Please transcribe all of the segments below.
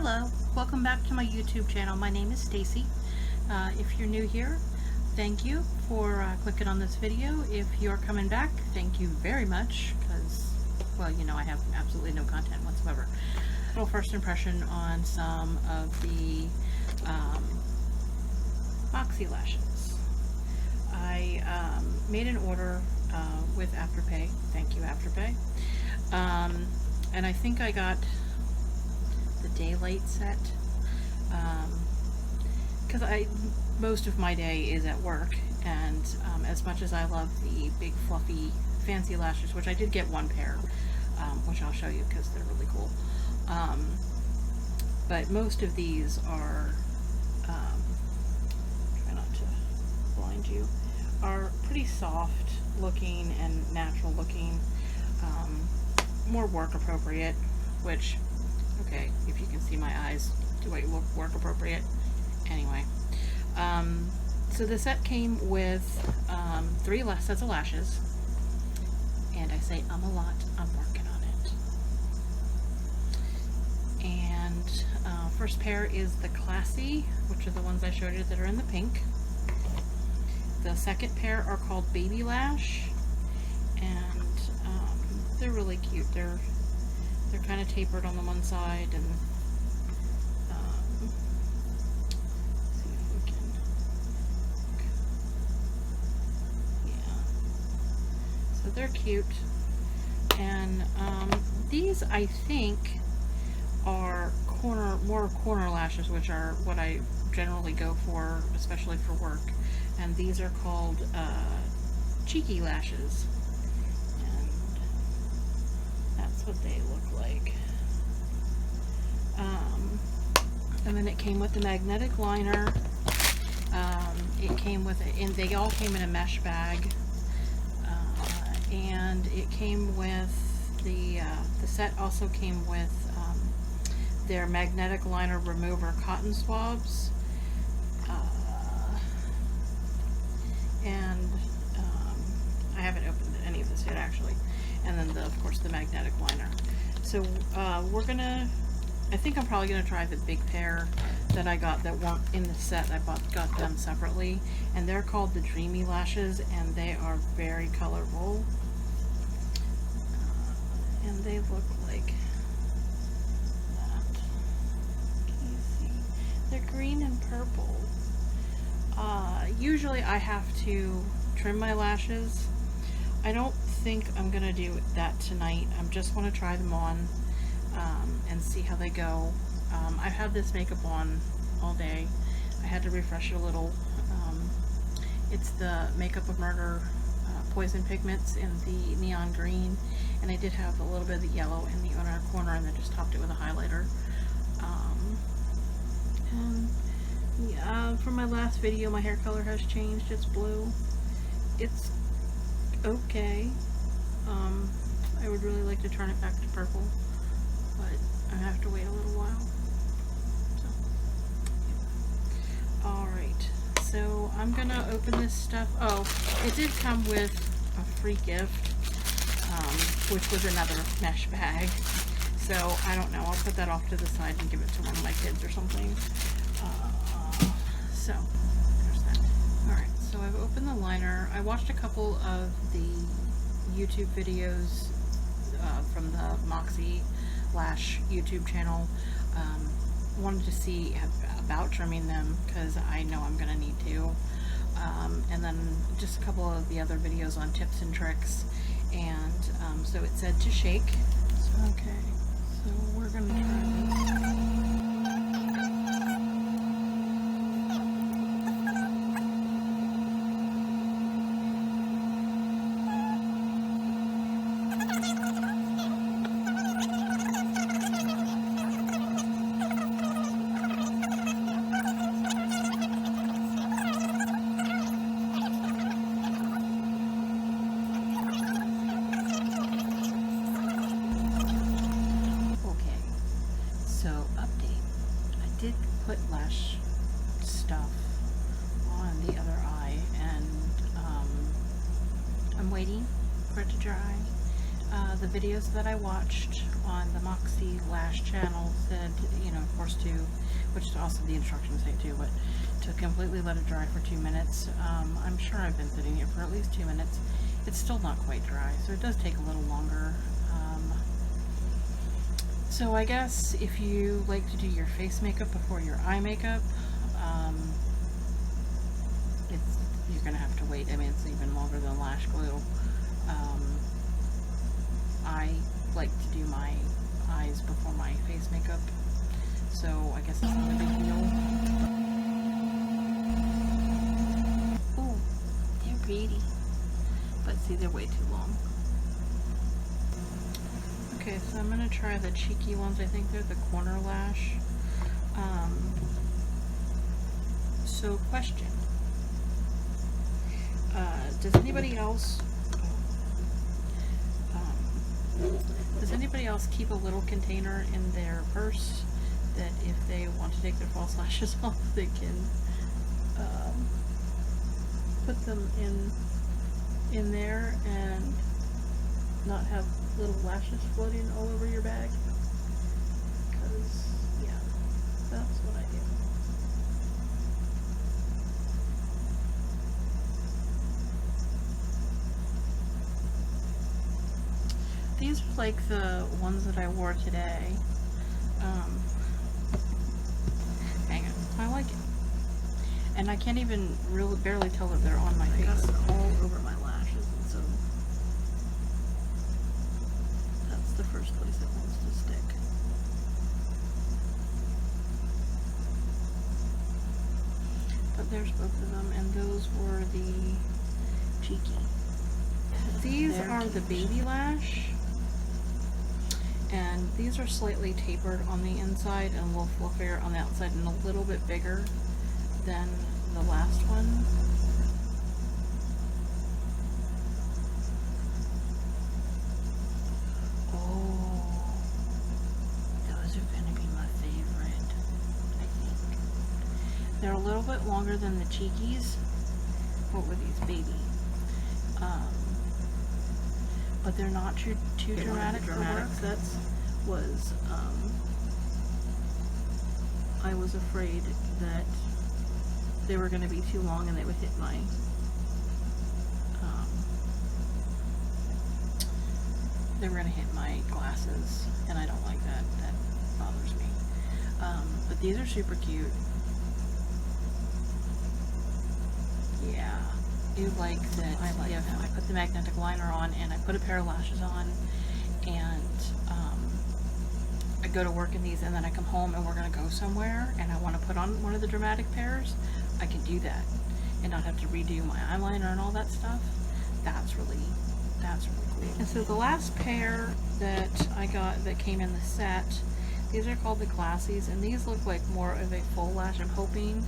Hello, welcome back to my YouTube channel. My name is Stacy. If you're new here, thank you for clicking on this video. If you're coming back, thank you very much, because, well, you know, I have absolutely no content whatsoever. A little first impression on some of the Moxie Lashes. I made an order with Afterpay. Thank you, Afterpay. And I think I got the daylight set because most of my day is at work, and as much as I love the big fluffy fancy lashes, which I did get one pair, which I'll show you because they're really cool, but most of these are try not to blind you, are pretty soft looking and natural looking, more work appropriate, which, okay, if you can see my eyes, do I look work appropriate? Anyway, so the set came with 3 sets of lashes, and I say I'm a lot, I'm working on it. And first pair is the Classy, which are the ones I showed you that are in the pink. The second pair are called Baby Lash, and they're really cute. They're kind of tapered on the one side, and see if we can, yeah. So they're cute, and these I think are more corner lashes, which are what I generally go for, especially for work. And these are called cheeky lashes, and that's what they look like. And then it came with the magnetic liner. It came with it, and they all came in a mesh bag. And it came with the set also came with their magnetic liner remover cotton swabs. And I haven't opened any of this yet, actually. And then of course the magnetic liner. So we're gonna, I think I'm probably gonna try the big pair that I got that weren't in the set. I got them separately, and they're called the Dreamy Lashes, and they are very colorful, and they look like that. Can you see? They're green and purple. Usually I have to trim my lashes. I don't think I'm gonna do that tonight. I just want to try them on and see how they go. I've had this makeup on all day. I had to refresh it a little. It's the Makeup of Murder Poison Pigments in the neon green, and I did have a little bit of the yellow in the inner corner, and then just topped it with a highlighter. And yeah, from my last video, my hair color has changed. It's blue. It's okay. I would really like to turn it back to purple, but I have to wait a little while. So, alright, so I'm gonna open this stuff. Oh, it did come with a free gift, which was another mesh bag. So I don't know, I'll put that off to the side and give it to one of my kids or something. So there's that. Alright, so I've opened the liner. I watched a couple of the YouTube videos from the Moxie Lash YouTube channel. Wanted to see about trimming them because I know I'm going to need to. And then just a couple of the other videos on tips and tricks. And so it said to shake. So, okay, so we're going to try this. Did put lash stuff on the other eye, and I'm waiting for it to dry. the videos that I watched on the Moxie Lash channel said, you know, of course which is also the instructions say too, but to completely let it dry for 2 minutes. I'm sure I've been sitting here for at least 2 minutes. It's still not quite dry, so it does take a little longer. So I guess if you like to do your face makeup before your eye makeup, you're gonna have to wait. I mean, it's even longer than lash glue. I like to do my eyes before my face makeup, so I guess it's not a big deal. Ooh, they're pretty, but see, they're way too long. Okay, so I'm gonna try the cheeky ones. I think they're the corner lash. So question. Does anybody else keep a little container in their purse that if they want to take their false lashes off, they can put them in there and not have little lashes floating all over your bag? Because, yeah, that's what I do. These are like the ones that I wore today. Hang on, I like it. And I can't even barely tell that they're on my face. I got it all over my lashes, and so that's the first place it wants to stick. But there's both of them, and those were the cheeky. These are the baby lash. And these are slightly tapered on the inside and a little fluffier on the outside and a little bit bigger than the last one. Oh, those are going to be my favorite, I think. They're a little bit longer than the cheekies. What were these, baby? But they're not too dramatic for work. That was, I was afraid that they were going to be too long and they would hit my, glasses, and I don't like that. That bothers me. But these are super cute. Yeah. Do like that. I like them. I put the magnetic liner on and I put a pair of lashes on, and I go to work in these, and then I come home and we're gonna go somewhere and I want to put on one of the dramatic pairs. I can do that and not have to redo my eyeliner and all that stuff. That's really cool. And so the last pair that I got that came in the set, these are called the Classies, and these look like more of a full lash. I'm hoping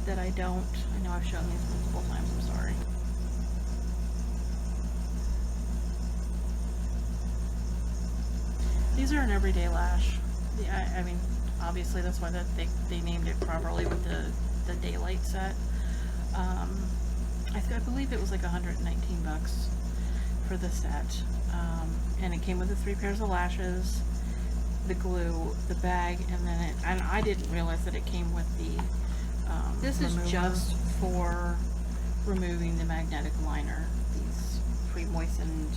that I know I've shown these multiple times, I'm sorry. These are an everyday lash. I mean, obviously that's why they named it properly with the daylight set. I believe it was like $119 for the set. And it came with the 3 pairs of lashes, the glue, the bag, and then and I didn't realize that it came with the this remover. Is just for removing the magnetic liner, these pre-moistened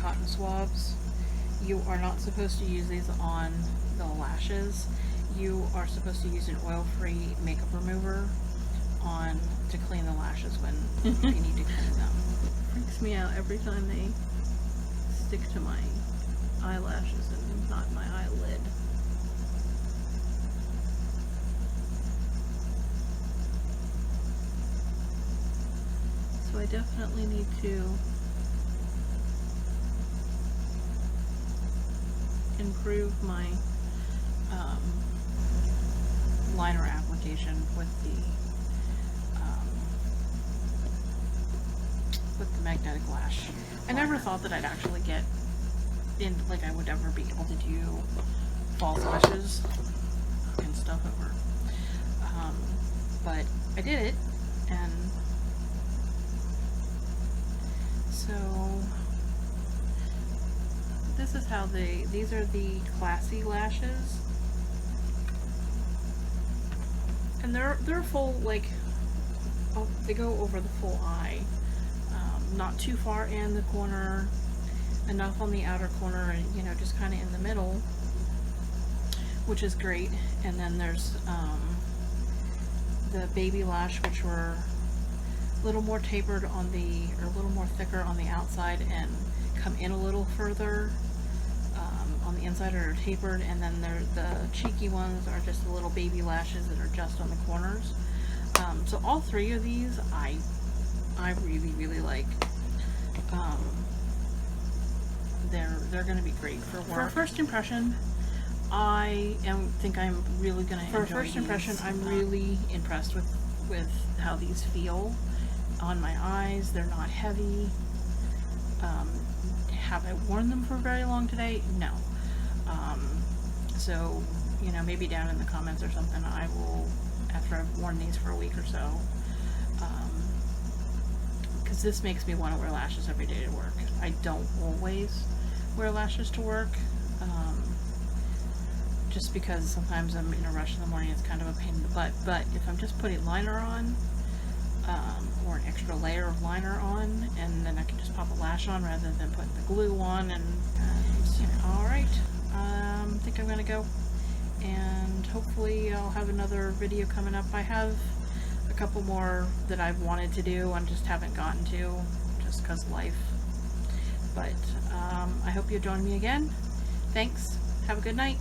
cotton swabs. You are not supposed to use these on the lashes. You are supposed to use an oil-free makeup remover to clean the lashes when you need to clean them. It freaks me out every time they stick to my eyelashes and not my eyelid. So I definitely need to improve my liner application with the magnetic lash. I never thought that I'd actually get in, like I would ever be able to do false lashes and stuff over. But I did it, and so this is how these are the Classy lashes. And they're full, like, oh, they go over the full eye. Not too far in the corner, enough on the outer corner, and, you know, just kind of in the middle, which is great. And then there's the baby lash, which were a little more tapered on the, or a little more thicker on the outside and come in a little further on the inside, are tapered. And then the cheeky ones are just the little baby lashes that are just on the corners. So all three of these I really like. They're going to be great for work. For first impression, think I'm really going to enjoy these. For first impression, I'm really impressed with how these feel on my eyes. They're not heavy. Have I worn them for very long today? No. So, you know, maybe down in the comments or something, I will, after I've worn these for a week or so, because this makes me want to wear lashes every day to work. I don't always wear lashes to work, just because sometimes I'm in a rush in the morning. It's kind of a pain in the butt. But if I'm just putting liner on, or an extra layer of liner on, and then I can just pop a lash on rather than putting the glue on, and alright, I think I'm gonna go, and hopefully I'll have another video coming up. I have a couple more that I've wanted to do and just haven't gotten to, just because life. But I hope you'll join me again. Thanks. Have a good night.